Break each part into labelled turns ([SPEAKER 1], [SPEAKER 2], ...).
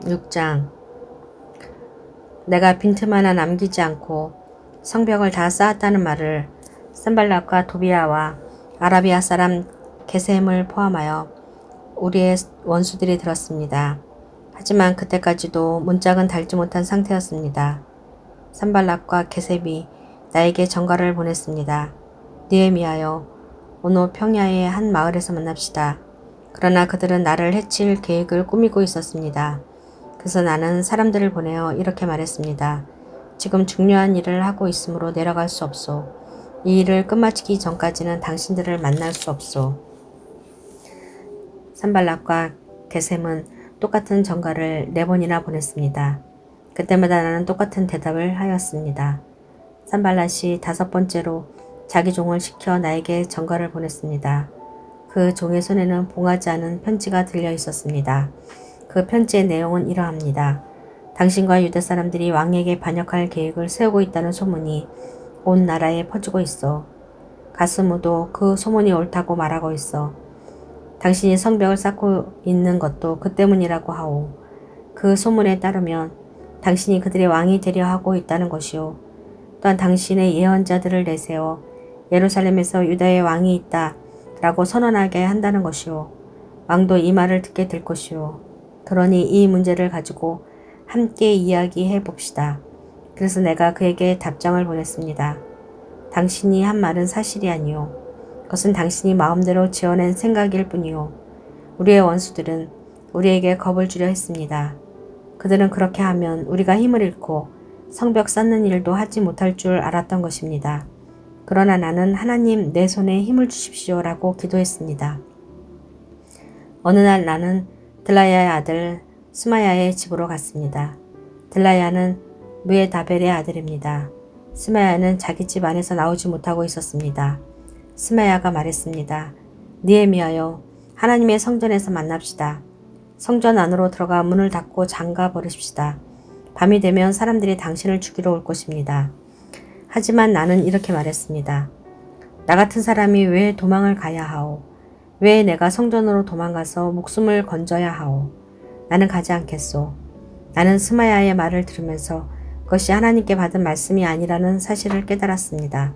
[SPEAKER 1] 6장. 내가 빈틈 하나 남기지 않고 성벽을 다 쌓았다는 말을 산발락과 도비아와 아라비아 사람 게셈을 포함하여 우리의 원수들이 들었습니다. 하지만 그때까지도 문짝은 달지 못한 상태였습니다. 산발락과 게셈이 나에게 전가를 보냈습니다. 느헤미야여, 오늘 평야의 한 마을에서 만납시다. 그러나 그들은 나를 해칠 계획을 꾸미고 있었습니다. 그래서 나는 사람들을 보내어 이렇게 말했습니다. 지금 중요한 일을 하고 있으므로 내려갈 수 없소. 이 일을 끝마치기 전까지는 당신들을 만날 수 없소. 산발락과 게셈은 똑같은 전가를 4번이나 보냈습니다. 그때마다 나는 똑같은 대답을 하였습니다. 산발락이 5번째로 자기 종을 시켜 나에게 전가를 보냈습니다. 그 종의 손에는 봉하지 않은 편지가 들려 있었습니다. 그 편지의 내용은 이러합니다. 당신과 유대 사람들이 왕에게 반역할 계획을 세우고 있다는 소문이 온 나라에 퍼지고 있어. 가스무도 그 소문이 옳다고 말하고 있어. 당신이 성벽을 쌓고 있는 것도 그 때문이라고 하오. 그 소문에 따르면 당신이 그들의 왕이 되려 하고 있다는 것이오. 또한 당신의 예언자들을 내세워 예루살렘에서 유다의 왕이 있다 라고 선언하게 한다는 것이오. 왕도 이 말을 듣게 될 것이오. 그러니 이 문제를 가지고 함께 이야기해 봅시다. 그래서 내가 그에게 답장을 보냈습니다. 당신이 한 말은 사실이 아니오. 그것은 당신이 마음대로 지어낸 생각일 뿐이오. 우리의 원수들은 우리에게 겁을 주려 했습니다. 그들은 그렇게 하면 우리가 힘을 잃고 성벽 쌓는 일도 하지 못할 줄 알았던 것입니다. 그러나 나는 하나님 내 손에 힘을 주십시오 라고 기도했습니다. 어느 날 나는 들라야의 아들 스마야의 집으로 갔습니다. 들라야는 무에다벨의 아들입니다. 스마야는 자기 집 안에서 나오지 못하고 있었습니다. 스마야가 말했습니다. 느헤미야여, 하나님의 성전에서 만납시다. 성전 안으로 들어가 문을 닫고 잠가 버립시다. 밤이 되면 사람들이 당신을 죽이러 올 것입니다. 하지만 나는 이렇게 말했습니다. 나 같은 사람이 왜 도망을 가야 하오? 왜 내가 성전으로 도망가서 목숨을 건져야 하오? 나는 가지 않겠소. 나는 스마야의 말을 들으면서 그것이 하나님께 받은 말씀이 아니라는 사실을 깨달았습니다.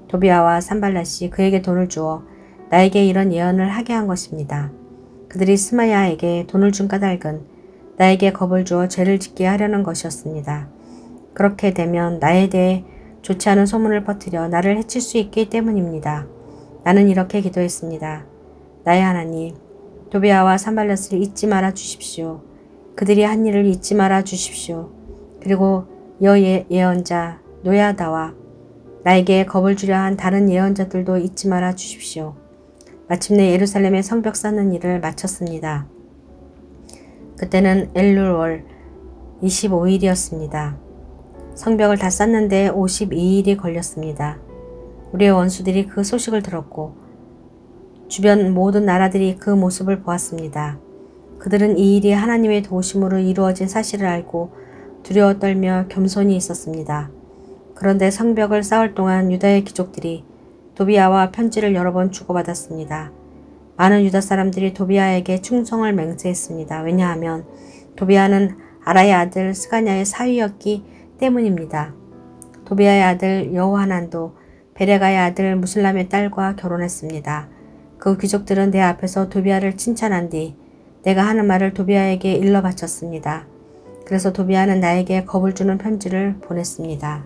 [SPEAKER 1] 도비아와 산발랏이 그에게 돈을 주어 나에게 이런 예언을 하게 한 것입니다. 그들이 스마야에게 돈을 준 까닭은 나에게 겁을 주어 죄를 짓게 하려는 것이었습니다. 그렇게 되면 나에 대해 좋지 않은 소문을 퍼뜨려 나를 해칠 수 있기 때문입니다. 나는 이렇게 기도했습니다. 나의 하나님, 도비아와 산발랏을 잊지 말아 주십시오. 그들이 한 일을 잊지 말아 주십시오. 그리고 예언자 노야다와 나에게 겁을 주려 한 다른 예언자들도 잊지 말아 주십시오. 마침내 예루살렘의 성벽 쌓는 일을 마쳤습니다. 그때는 엘룰월 25일이었습니다. 성벽을 다 쌓는데 52일이 걸렸습니다. 우리의 원수들이 그 소식을 들었고 주변 모든 나라들이 그 모습을 보았습니다. 그들은 이 일이 하나님의 도우심으로 이루어진 사실을 알고 두려워 떨며 겸손히 있었습니다. 그런데 성벽을 쌓을 동안 유다의 귀족들이 도비아와 편지를 여러 번 주고받았습니다. 많은 유다 사람들이 도비아에게 충성을 맹세했습니다. 왜냐하면 도비아는 아라의 아들 스가냐의 사위였기 때문입니다. 도비아의 아들 여호하난도 베레가의 아들 무슬람의 딸과 결혼했습니다. 그 귀족들은 내 앞에서 도비아를 칭찬한 뒤 내가 하는 말을 도비아에게 일러 바쳤습니다. 그래서 도비아는 나에게 겁을 주는 편지를 보냈습니다.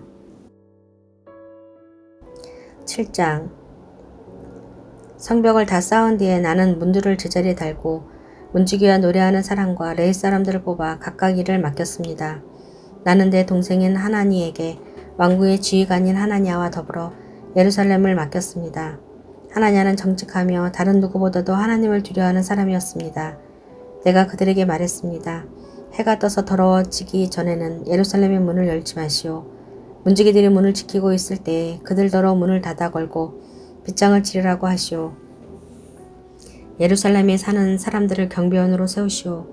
[SPEAKER 1] 7장. 성벽을 다 쌓은 뒤에 나는 문들을 제자리에 달고 문지기와 노래하는 사람과 레위 사람들을 뽑아 각각 일을 맡겼습니다. 나는 내 동생인 하나니에게 왕궁의 지휘관인 하나냐와 더불어 예루살렘을 맡겼습니다. 하나냐는 정직하며 다른 누구보다도 하나님을 두려워하는 사람이었습니다. 내가 그들에게 말했습니다. 해가 떠서 더러워지기 전에는 예루살렘의 문을 열지 마시오. 문지기들이 문을 지키고 있을 때에 그들더러 문을 닫아 걸고 빗장을 치르라고 하시오. 예루살렘에 사는 사람들을 경비원으로 세우시오.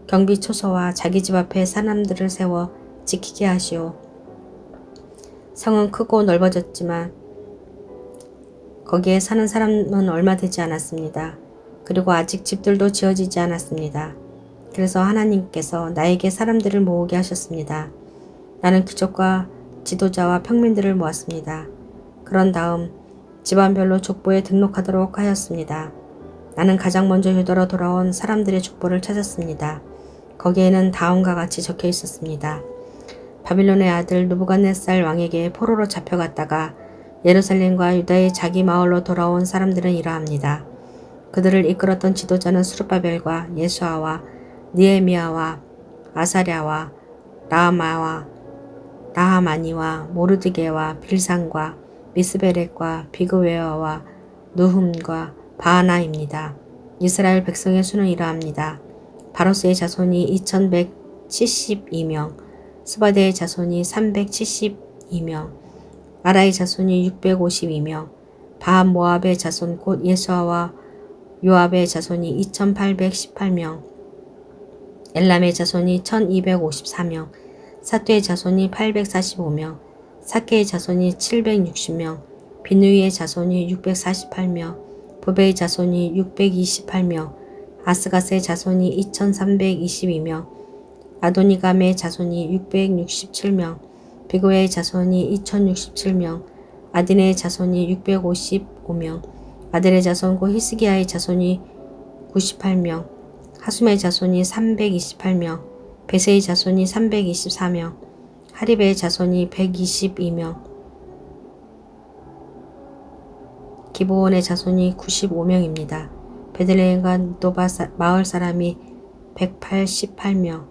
[SPEAKER 1] 경비 초소와 자기 집 앞에 사람들을 세워 지키게 하시오. 성은 크고 넓어졌지만 거기에 사는 사람은 얼마 되지 않았습니다. 그리고 아직 집들도 지어지지 않았습니다. 그래서 하나님께서 나에게 사람들을 모으게 하셨습니다. 나는 귀족과 지도자와 평민들을 모았습니다. 그런 다음 집안별로 족보에 등록하도록 하였습니다. 나는 가장 먼저 유다로 돌아온 사람들의 족보를 찾았습니다. 거기에는 다음과 같이 적혀 있었습니다. 바빌론의 아들 느부갓네살 왕에게 포로로 잡혀갔다가 예루살렘과 유다의 자기 마을로 돌아온 사람들은 이러합니다. 그들을 이끌었던 지도자는 스룹바벨과 예수아와 느헤미야와 아사랴와 라마와 나하마니와 모르드게와 빌산과 미스베렉과 비그웨어와 느훔과 바하나입니다. 이스라엘 백성의 수는 이러합니다. 바로스의 자손이 2172명, 스바데의 자손이 372명, 아라의 자손이 652명, 바모압의 자손 곧 예수아와 요압의 자손이 2818명, 엘람의 자손이 1254명, 사투의 자손이 845명, 사케의 자손이 760명, 비누이의 자손이 648명, 부베의 자손이 628명, 아스가스의 자손이 2322명, 아도니감의 자손이 667명, 비고의 자손이 2067명, 아딘의 자손이 655명, 아델의 자손 곧 히스기야의 자손이 98명, 하숨의 자손이 328명, 베세의 자손이 324명, 하립의 자손이 122명, 기브온의 자손이 95명입니다. 베들레헴과 노바 마을 사람이 188명,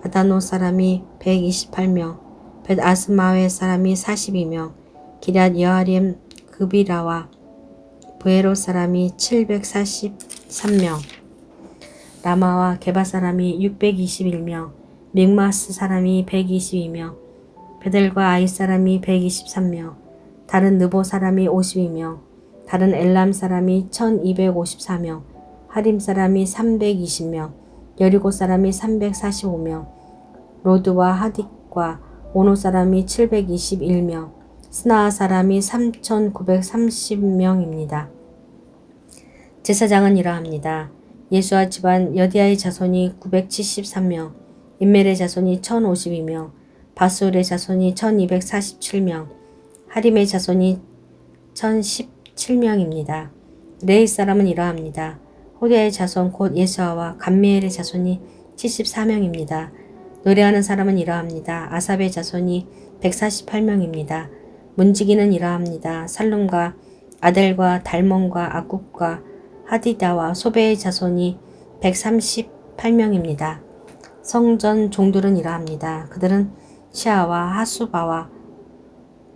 [SPEAKER 1] 아다노 사람이 128명, 벳아스마웨 사람이 42명, 기럇 여아림 그비라와 브에로 사람이 743명, 라마와 게바 사람이 621명, 믹마스 사람이 122명, 베델과 아이 사람이 123명, 다른 느보 사람이 52명, 다른 엘람 사람이 1254명, 하림 사람이 320명, 여리고 사람이 345명, 로드와 하딕과 오노 사람이 721명, 스나아 사람이 3930명입니다. 제사장은 이러합니다. 예수아 집안 여디아의 자손이 973명, 인멜의 자손이 1052명, 바술의 자손이 1247명, 하림의 자손이 1017명입니다. 레이 사람은 이러합니다. 호디아의 자손 곧 예수아와 감미엘의 자손이 74명입니다. 노래하는 사람은 이러합니다. 아삽의 자손이 148명입니다. 문지기는 이러합니다. 살룸과 아델과 달몬과 아굽과 하디다와 소베의 자손이 138명입니다. 성전 종들은 이러합니다. 그들은 시아와 하수바와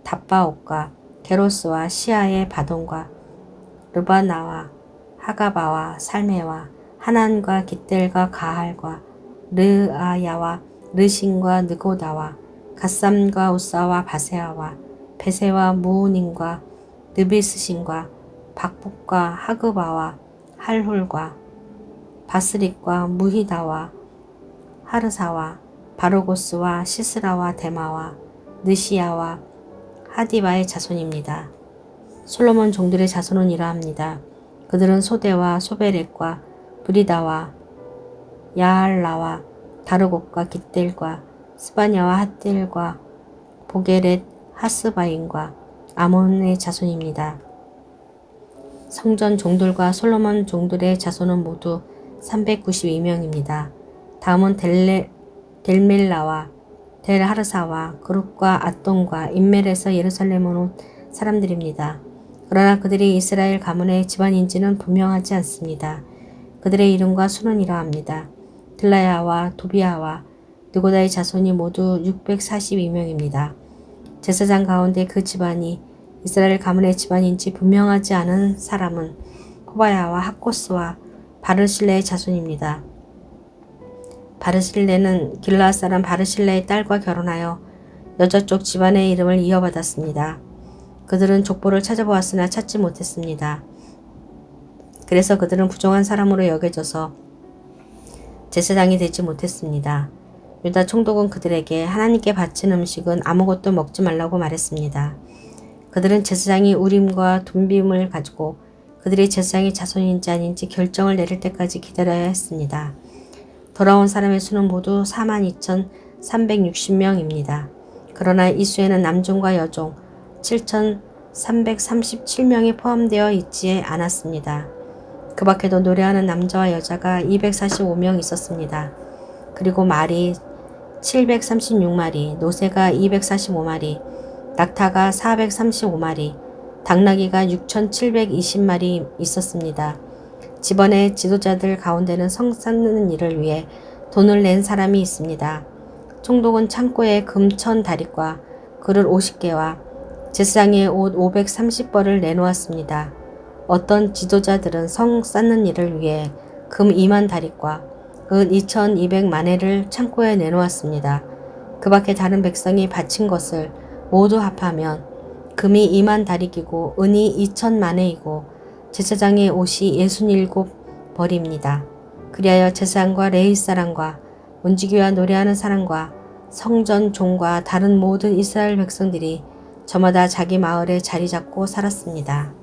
[SPEAKER 1] 답바옥과 게로스와 시아의 바돈과 르바나와 하가바와 살메와 하난과 깃델과 가할과 르아야와 르신과 느고다와 갓삼과 우사와 바세아와 베세와 무우닌과 느비스신과 박복과 하그바와 할훌과 바스릭과 무히다와 하르사와 바르고스와 시스라와 데마와 느시야와 하디바의 자손입니다. 솔로몬 종들의 자손은 이러합니다. 그들은 소대와 소베렉과 브리다와 야알라와 다르곡과 깃델과 스바냐와 핫딜과 보게렛 하스바인과 아몬의 자손입니다. 성전 종들과 솔로몬 종들의 자손은 모두 392명입니다. 다음은 델멜라와 델하르사와 그룹과 앗돈과 인멜에서 예루살렘으로 온 사람들입니다. 그러나 그들이 이스라엘 가문의 집안인지는 분명하지 않습니다. 그들의 이름과 수는 이러합니다. 들라야와 도비야와 느고다의 자손이 모두 642명입니다. 제사장 가운데 그 집안이 이스라엘 가문의 집안인지 분명하지 않은 사람은 호바야와 학고스와 바르실레의 자손입니다. 바르실레는 길르앗 사람 바르실레의 딸과 결혼하여 여자 쪽 집안의 이름을 이어받았습니다. 그들은 족보를 찾아보았으나 찾지 못했습니다. 그래서 그들은 부정한 사람으로 여겨져서 제사장이 되지 못했습니다. 유다 총독은 그들에게 하나님께 바친 음식은 아무것도 먹지 말라고 말했습니다. 그들은 제사장이 우림과 둠빔을 가지고 그들의 제사장이 자손인지 아닌지 결정을 내릴 때까지 기다려야 했습니다. 돌아온 사람의 수는 모두 42,360명입니다. 그러나 이 수에는 남종과 여종 7,337명이 포함되어 있지 않았습니다. 그 밖에도 노래하는 남자와 여자가 245명 있었습니다. 그리고 말이 736마리, 노새가 245마리, 낙타가 435마리, 당나귀가 6,720마리 있었습니다. 집안의 지도자들 가운데는 성 쌓는 일을 위해 돈을 낸 사람이 있습니다. 총독은 창고에 금 1,000다리과 그릇 50개와 제사장의 옷 530벌을 내놓았습니다. 어떤 지도자들은 성 쌓는 일을 위해 금 2만 다리과 은 2,200만회를 창고에 내놓았습니다. 그 밖에 다른 백성이 바친 것을 모두 합하면 금이 2만 다리끼고 은이 2,000만회이고 제사장의 옷이 67벌입니다. 그리하여 제사장과 레위 사람과 문지기와 노래하는 사람과 성전 종과 다른 모든 이스라엘 백성들이 저마다 자기 마을에 자리 잡고 살았습니다.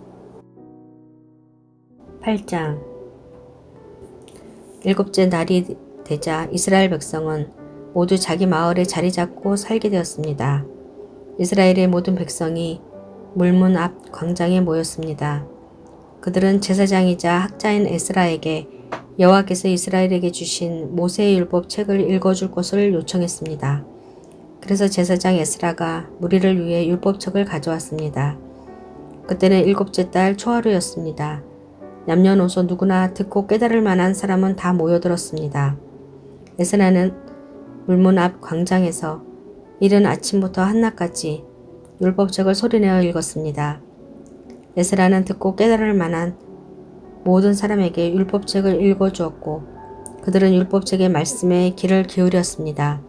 [SPEAKER 1] 8장 일곱째 날이 되자 이스라엘 백성은 모두 자기 마을에 자리 잡고 살게 되었습니다. 이스라엘의 모든 백성이 물문 앞 광장에 모였습니다. 그들은 제사장이자 학자인 에스라에게 여호와께서 이스라엘에게 주신 모세의 율법 책을 읽어줄 것을 요청했습니다. 그래서 제사장 에스라가 무리를 위해 율법책을 가져왔습니다. 그때는 일곱째 달 초하루였습니다. 남녀노소 누구나 듣고 깨달을 만한 사람은 다 모여들었습니다. 에스라는 물문 앞 광장에서 이른 아침부터 한낮까지 율법책을 소리내어 읽었습니다. 에스라는 듣고 깨달을 만한 모든 사람에게 율법책을 읽어주었고 그들은 율법책의 말씀에 귀를 기울였습니다.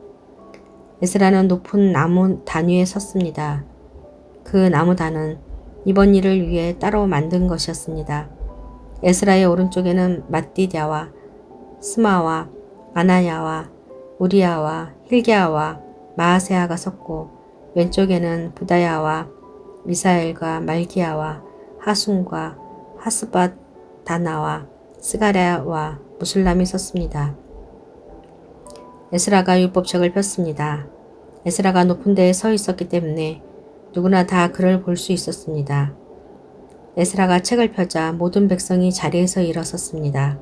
[SPEAKER 1] 에스라는 높은 나무 단 위에 섰습니다. 그 나무 단은 이번 일을 위해 따로 만든 것이었습니다. 에스라의 오른쪽에는 mat디디아와 스마와 아나야와 우리야와 hil기야와 마아세야가 섰고 왼쪽에는 부다야와 미사엘과 말기야와 하순과 하스밧 다나와 스가랴와 무술람이 섰습니다. 에스라가 율법책을 폈습니다. 에스라가 높은 데에 서 있었기 때문에 누구나 다 그를 볼 수 있었습니다. 에스라가 책을 펴자 모든 백성이 자리에서 일어섰습니다.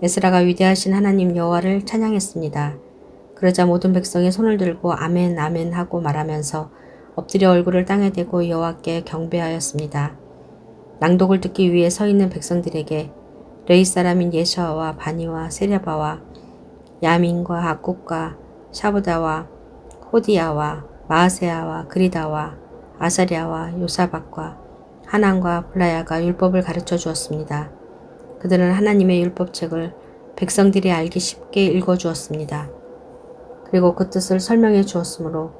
[SPEAKER 1] 에스라가 위대하신 하나님 여호와를 찬양했습니다. 그러자 모든 백성이 손을 들고 아멘 아멘 하고 말하면서 엎드려 얼굴을 땅에 대고 여호와께 경배하였습니다. 낭독을 듣기 위해 서 있는 백성들에게 레위 사람인 예수아와 바니와 세랴바와 야민과 악국과 샤부다와 호디야와 마아세야와 그리다와 아사랴와 요사박과 하난과 블라야가 율법을 가르쳐 주었습니다. 그들은 하나님의 율법책을 백성들이 알기 쉽게 읽어주었습니다. 그리고 그 뜻을 설명해 주었으므로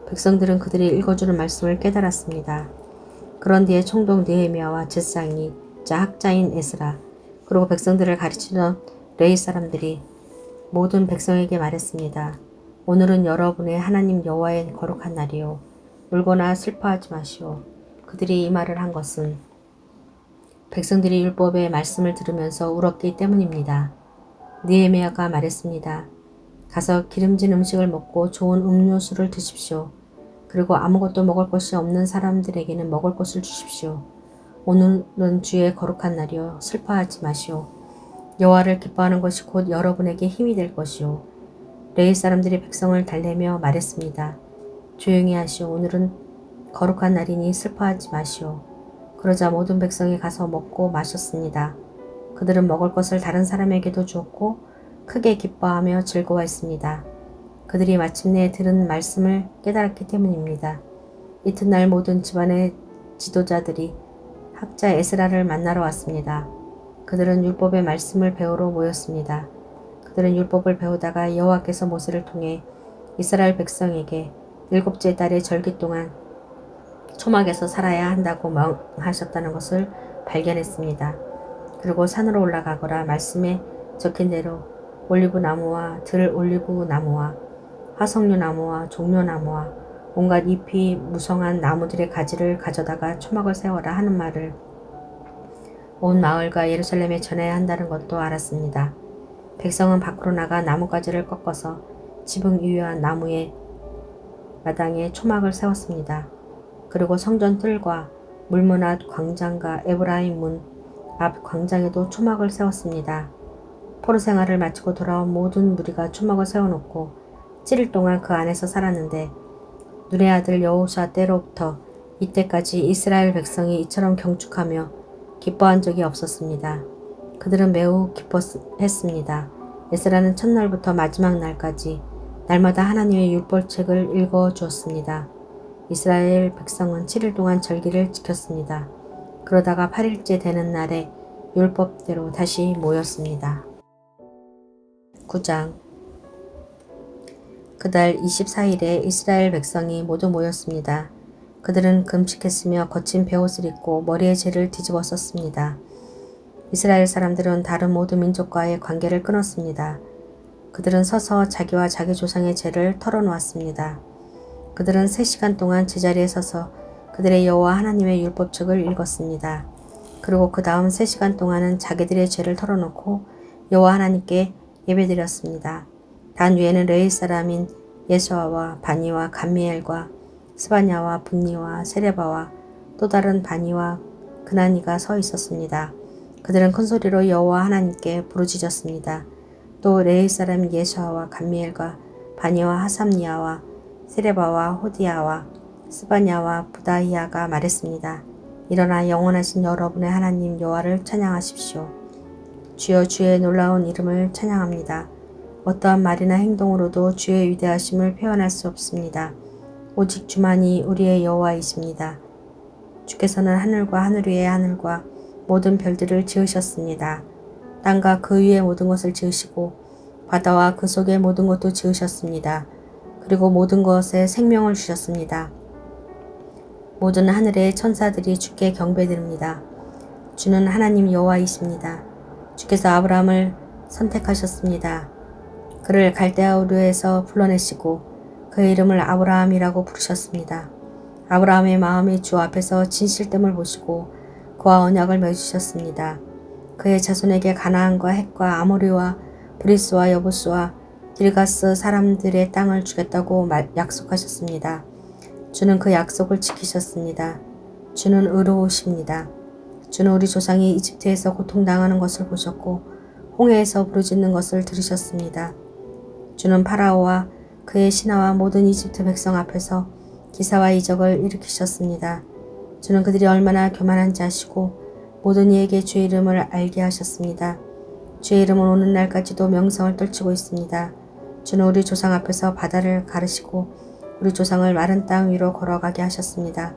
[SPEAKER 1] 백성들은 그들이 읽어주는 말씀을 깨달았습니다. 그런 뒤에 총독 느헤미야와 제사장이자 학자인 에스라 그리고 백성들을 가르치던 레위 사람들이 모든 백성에게 말했습니다. 오늘은 여러분의 하나님 여호와의 거룩한 날이요. 울거나 슬퍼하지 마시오. 그들이 이 말을 한 것은 백성들이 율법의 말씀을 들으면서 울었기 때문입니다. 느헤미야가 말했습니다. 가서 기름진 음식을 먹고 좋은 음료수를 드십시오. 그리고 아무것도 먹을 것이 없는 사람들에게는 먹을 것을 주십시오. 오늘은 주의 거룩한 날이요. 슬퍼하지 마시오. 여호와를 기뻐하는 것이 곧 여러분에게 힘이 될 것이요. 레위 사람들이 백성을 달래며 말했습니다. 조용히 하시오. 오늘은 거룩한 날이니 슬퍼하지 마시오. 그러자 모든 백성이 가서 먹고 마셨습니다. 그들은 먹을 것을 다른 사람에게도 주었고 크게 기뻐하며 즐거워했습니다. 그들이 마침내 들은 말씀을 깨달았기 때문입니다. 이튿날 모든 집안의 지도자들이 학자 에스라를 만나러 왔습니다. 그들은 율법의 말씀을 배우러 모였습니다. 그들은 율법을 배우다가 여호와께서 모세를 통해 이스라엘 백성에게 일곱째 달의 절기 동안 초막에서 살아야 한다고 명하셨다는 것을 발견했습니다. 그리고 산으로 올라가거라 말씀에 적힌 대로 올리브 나무와 들 올리브 나무와 화석류 나무와 종려 나무와 온갖 잎이 무성한 나무들의 가지를 가져다가 초막을 세워라 하는 말을 온 마을과 예루살렘에 전해야 한다는 것도 알았습니다. 백성은 밖으로 나가 나뭇가지를 꺾어서 지붕 위와 나무의 마당에 초막을 세웠습니다. 그리고 성전 뜰과 물문 앞 광장과 에브라임 문 앞 광장에도 초막을 세웠습니다. 포로 생활을 마치고 돌아온 모든 무리가 초막을 세워놓고 7일 동안 그 안에서 살았는데 눈의 아들 여호수아 때로부터 이때까지 이스라엘 백성이 이처럼 경축하며 기뻐한 적이 없었습니다. 그들은 매우 기뻐했습니다. 에스라는 첫날부터 마지막 날까지 날마다 하나님의 율법책을 읽어 주었습니다. 이스라엘 백성은 7일 동안 절기를 지켰습니다. 그러다가 8일째 되는 날에 율법대로 다시 모였습니다. 9장 그달 24일에 이스라엘 백성이 모두 모였습니다. 그들은 금식했으며 거친 베옷을 입고 머리에 재를 뒤집어 썼습니다. 이스라엘 사람들은 다른 모든 민족과의 관계를 끊었습니다. 그들은 서서 자기와 자기 조상의 죄를 털어놓았습니다. 그들은 3시간 동안 제자리에 서서 그들의 여호와 하나님의 율법책을 읽었습니다. 그리고 그 다음 3시간 동안은 자기들의 죄를 털어놓고 여호와 하나님께 예배드렸습니다. 단 위에는 레위 사람인 예수아와 바니와 감미엘과 스바냐와 분니와 세레바와 또 다른 바니와 그나니가 서 있었습니다. 그들은 큰 소리로 여호와 하나님께 부르짖었습니다. 또 레위 사람 예수아와 감미엘과 바니와 하삼니아와 세레바와 호디야와 스바냐와 부다히야가 말했습니다. 일어나 영원하신 여러분의 하나님 여호와를 찬양하십시오. 주여 주의 놀라운 이름을 찬양합니다. 어떠한 말이나 행동으로도 주의 위대하심을 표현할 수 없습니다. 오직 주만이 우리의 여호와이십니다. 주께서는 하늘과 하늘 위의 하늘과 모든 별들을 지으셨습니다. 땅과 그 위의 모든 것을 지으시고 바다와 그 속의 모든 것도 지으셨습니다. 그리고 모든 것에 생명을 주셨습니다. 모든 하늘의 천사들이 주께 경배드립니다. 주는 하나님 여호와이십니다. 주께서 아브라함을 선택하셨습니다. 그를 갈대아 우르에서 불러내시고 그의 이름을 아브라함이라고 부르셨습니다. 아브라함의 마음이 주 앞에서 진실됨을 보시고 그와 언약을 맺으셨습니다. 그의 자손에게 가나안과 헷과 아모리와 브리스와 여부스와 길가스 사람들의 땅을 주겠다고 약속하셨습니다. 주는 그 약속을 지키셨습니다. 주는 의로우십니다. 주는 우리 조상이 이집트에서 고통당하는 것을 보셨고 홍해에서 부르짖는 것을 들으셨습니다. 주는 파라오와 그의 신하와 모든 이집트 백성 앞에서 기사와 이적을 일으키셨습니다. 주는 그들이 얼마나 교만한지 아시고 모든 이에게 주의 이름을 알게 하셨습니다. 주의 이름은 오는 날까지도 명성을 떨치고 있습니다. 주는 우리 조상 앞에서 바다를 가르시고 우리 조상을 마른 땅 위로 걸어가게 하셨습니다.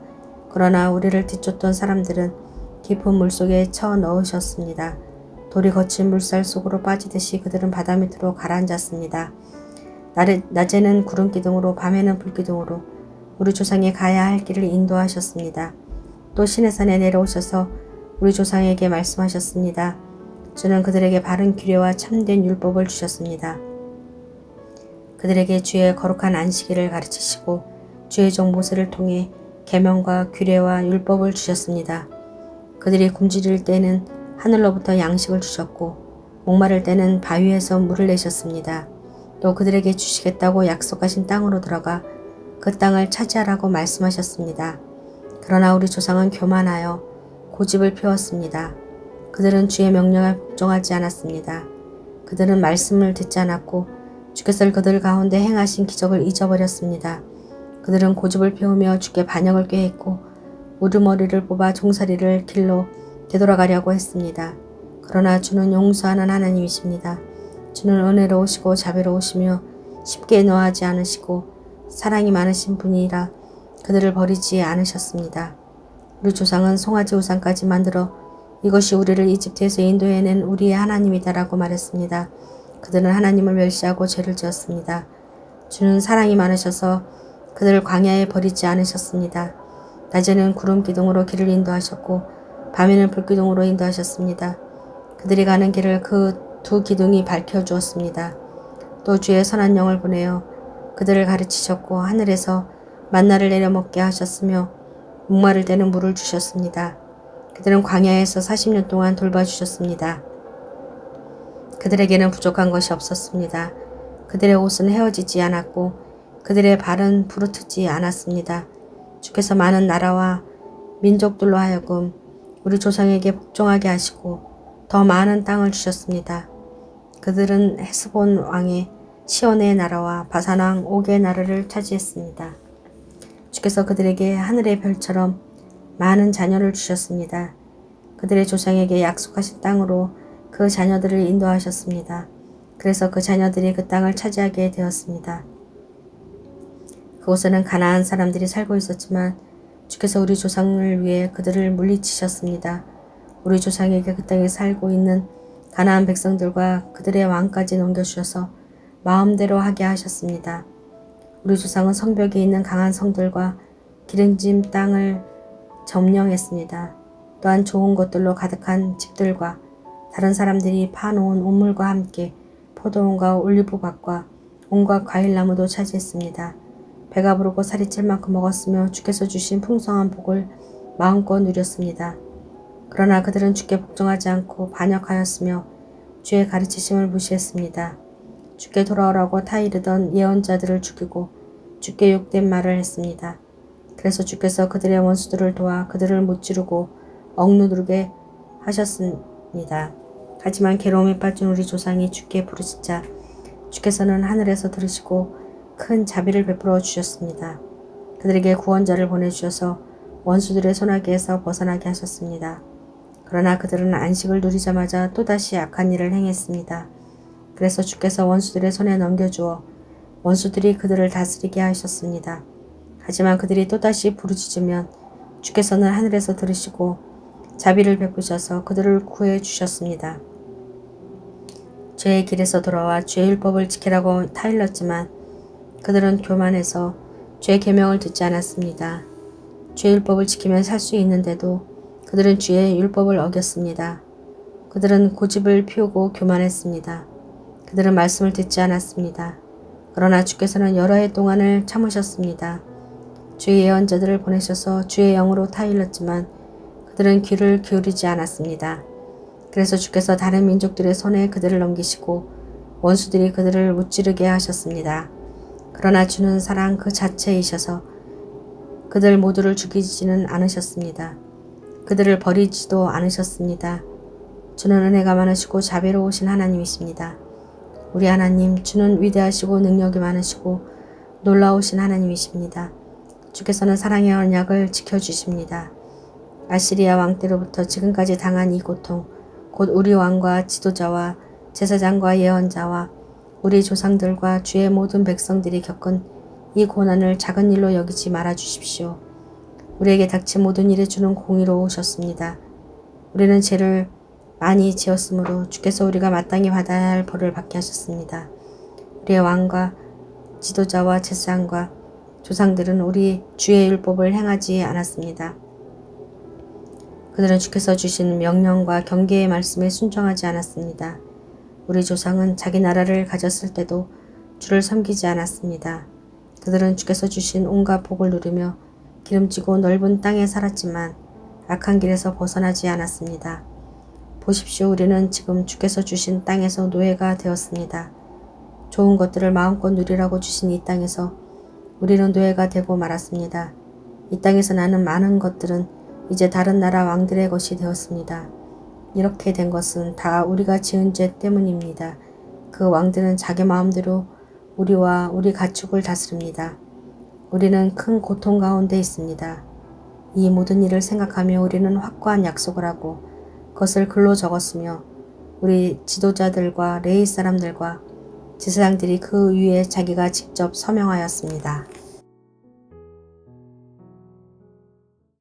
[SPEAKER 1] 그러나 우리를 뒤쫓던 사람들은 깊은 물속에 쳐 넣으셨습니다. 돌이 거친 물살 속으로 빠지듯이 그들은 바다 밑으로 가라앉았습니다. 낮에는 구름 기둥으로 밤에는 불 기둥으로 우리 조상이 가야 할 길을 인도하셨습니다. 또 시내산에 내려오셔서 우리 조상에게 말씀하셨습니다. 주는 그들에게 바른 규례와 참된 율법을 주셨습니다. 그들에게 주의 거룩한 안식일을 가르치시고 주의 종 모세를 통해 계명과 규례와 율법을 주셨습니다. 그들이 굶주릴 때는 하늘로부터 양식을 주셨고 목마를 때는 바위에서 물을 내셨습니다. 또 그들에게 주시겠다고 약속하신 땅으로 들어가 그 땅을 차지하라고 말씀하셨습니다. 그러나 우리 조상은 교만하여 고집을 피웠습니다. 그들은 주의 명령에 복종하지 않았습니다. 그들은 말씀을 듣지 않았고 주께서 그들 가운데 행하신 기적을 잊어버렸습니다. 그들은 고집을 피우며 주께 반역을 꾀했고 우두머리를 뽑아 종살이를 길로 되돌아가려고 했습니다. 그러나 주는 용서하는 하나님이십니다. 주는 은혜로우시고 자비로우시며 쉽게 노하지 않으시고 사랑이 많으신 분이라 그들을 버리지 않으셨습니다. 우리 조상은 송아지 우상까지 만들어 이것이 우리를 이집트에서 인도해낸 우리의 하나님이다라고 말했습니다. 그들은 하나님을 멸시하고 죄를 지었습니다. 주는 사랑이 많으셔서 그들을 광야에 버리지 않으셨습니다. 낮에는 구름 기둥으로 길을 인도하셨고 밤에는 불 기둥으로 인도하셨습니다. 그들이 가는 길을 그 두 기둥이 밝혀주었습니다. 또 주의 선한 영을 보내어 그들을 가르치셨고 하늘에서 만나를 내려 먹게 하셨으며 목마를 때는 물을 주셨습니다. 그들은 광야에서 40년 동안 돌봐주셨습니다. 그들에게는 부족한 것이 없었습니다. 그들의 옷은 헤어지지 않았고 그들의 발은 부르트지 않았습니다. 주께서 많은 나라와 민족들로 하여금 우리 조상에게 복종하게 하시고 더 많은 땅을 주셨습니다. 그들은 헤스본 왕의 시온의 나라와 바산 왕 옥의 나라를 차지했습니다. 주께서 그들에게 하늘의 별처럼 많은 자녀를 주셨습니다. 그들의 조상에게 약속하신 땅으로 그 자녀들을 인도하셨습니다. 그래서 그 자녀들이 그 땅을 차지하게 되었습니다. 그곳에는 가나안 사람들이 살고 있었지만 주께서 우리 조상을 위해 그들을 물리치셨습니다. 우리 조상에게 그 땅에 살고 있는 가나안 백성들과 그들의 왕까지 넘겨주셔서 마음대로 하게 하셨습니다. 우리 조상은 성벽에 있는 강한 성들과 기름진 땅을 점령했습니다. 또한 좋은 것들로 가득한 집들과 다른 사람들이 파놓은 우물과 함께 포도원과 올리브밭과 온갖 과일나무도 차지했습니다. 배가 부르고 살이 찔 만큼 먹었으며 주께서 주신 풍성한 복을 마음껏 누렸습니다. 그러나 그들은 주께 복종하지 않고 반역하였으며 주의 가르치심을 무시했습니다. 주께 돌아오라고 타이르던 예언자들을 죽이고 주께 욕된 말을 했습니다. 그래서 주께서 그들의 원수들을 도와 그들을 무찌르고 억누르게 하셨습니다. 하지만 괴로움에 빠진 우리 조상이 주께 부르짖자 주께서는 하늘에서 들으시고 큰 자비를 베풀어 주셨습니다. 그들에게 구원자를 보내주셔서 원수들의 손아귀에서 벗어나게 하셨습니다. 그러나 그들은 안식을 누리자마자 또다시 악한 일을 행했습니다. 그래서 주께서 원수들의 손에 넘겨주어 원수들이 그들을 다스리게 하셨습니다. 하지만 그들이 또다시 부르짖으면 주께서는 하늘에서 들으시고 자비를 베푸셔서 그들을 구해 주셨습니다. 죄의 길에서 돌아와 주의 율법을 지키라고 타일렀지만 그들은 교만해서 주의 계명을 듣지 않았습니다. 주의 율법을 지키면 살 수 있는데도 그들은 주의 율법을 어겼습니다. 그들은 고집을 피우고 교만했습니다. 그들은 말씀을 듣지 않았습니다. 그러나 주께서는 여러 해 동안을 참으셨습니다. 주의 예언자들을 보내셔서 주의 영으로 타일렀지만 그들은 귀를 기울이지 않았습니다. 그래서 주께서 다른 민족들의 손에 그들을 넘기시고 원수들이 그들을 무찌르게 하셨습니다. 그러나 주는 사랑 그 자체이셔서 그들 모두를 죽이지는 않으셨습니다. 그들을 버리지도 않으셨습니다. 주는 은혜가 많으시고 자비로우신 하나님이십니다. 우리 하나님, 주는 위대하시고 능력이 많으시고 놀라우신 하나님이십니다. 주께서는 사랑의 언약을 지켜주십니다. 아시리아 왕 때로부터 지금까지 당한 이 고통, 곧 우리 왕과 지도자와 제사장과 예언자와 우리 조상들과 주의 모든 백성들이 겪은 이 고난을 작은 일로 여기지 말아 주십시오. 우리에게 닥친 모든 일에 주는 공의로우셨습니다. 우리는 죄를 많이 지었으므로 주께서 우리가 마땅히 받아야 할 벌을 받게 하셨습니다. 우리의 왕과 지도자와 제사장과 조상들은 우리 주의 율법을 행하지 않았습니다. 그들은 주께서 주신 명령과 경계의 말씀에 순종하지 않았습니다. 우리 조상은 자기 나라를 가졌을 때도 주를 섬기지 않았습니다. 그들은 주께서 주신 온갖 복을 누리며 기름지고 넓은 땅에 살았지만 악한 길에서 벗어나지 않았습니다. 보십시오. 우리는 지금 주께서 주신 땅에서 노예가 되었습니다. 좋은 것들을 마음껏 누리라고 주신 이 땅에서 우리는 노예가 되고 말았습니다. 이 땅에서 나는 많은 것들은 이제 다른 나라 왕들의 것이 되었습니다. 이렇게 된 것은 다 우리가 지은 죄 때문입니다. 그 왕들은 자기 마음대로 우리와 우리 가축을 다스립니다. 우리는 큰 고통 가운데 있습니다. 이 모든 일을 생각하며 우리는 확고한 약속을 하고 그것을 글로 적었으며 우리 지도자들과 레위 사람들과 제사장들이 그 위에 자기가 직접 서명하였습니다.